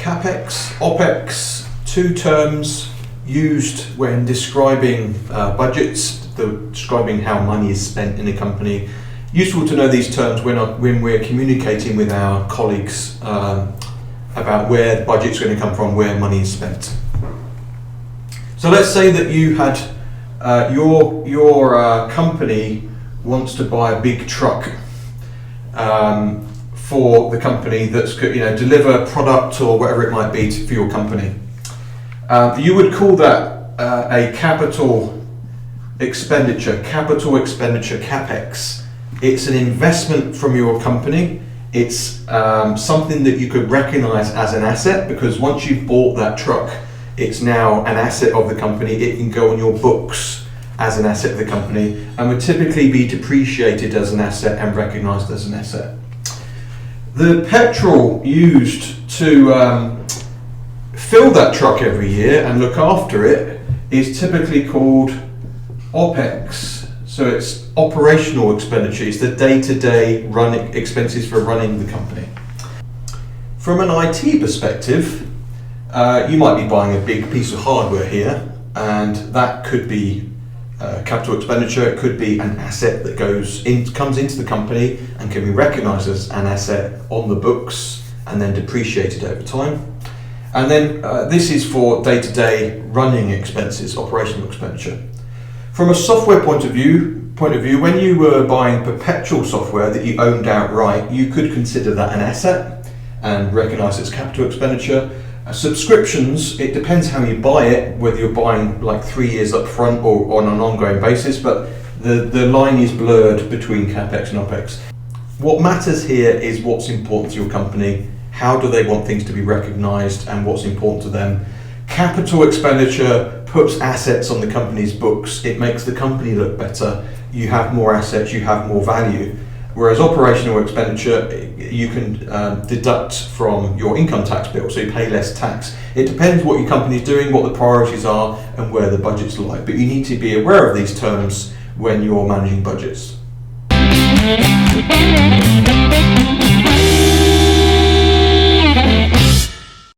CAPEX, OPEX, two terms used when describing budgets, describing how money is spent in a company. Useful to know these terms when we're communicating with our colleagues about where the budget's going to come from, where money is spent. So let's say that you had your company wants to buy a big truck for the company that's deliver a product or whatever it might be for your company. You would call that a capital expenditure, CAPEX. It's an investment from your company. It's something that you could recognize as an asset, because once you've bought that truck, it's now an asset of the company. It can go on your books as an asset of the company and would typically be depreciated as an asset and recognized as an asset. The petrol used to fill that truck every year and look after it is typically called OPEX. So it's operational expenditure. It's the day-to-day running expenses for running the company. From an IT perspective, you might be buying a big piece of hardware here, and that could be capital expenditure. It could be an asset that comes into the company and can be recognised as an asset on the books and then depreciated over time. And then this is for day-to-day running expenses, operational expenditure. From a software point of view, when you were buying perpetual software that you owned outright, you could consider that an asset and recognise its capital expenditure. Subscriptions, it depends how you buy it, whether you're buying like 3 years up front or on an ongoing basis, but the line is blurred between CAPEX and OPEX. What matters here is what's important to your company, how do they want things to be recognised, and what's important to them. Capital expenditure puts assets on the company's books. It makes the company look better. You have more assets, you have more value. Whereas operational expenditure, you can deduct from your income tax bill, so you pay less tax. It depends what your company's doing, what the priorities are, and where the budget's lie. But you need to be aware of these terms when you're managing budgets.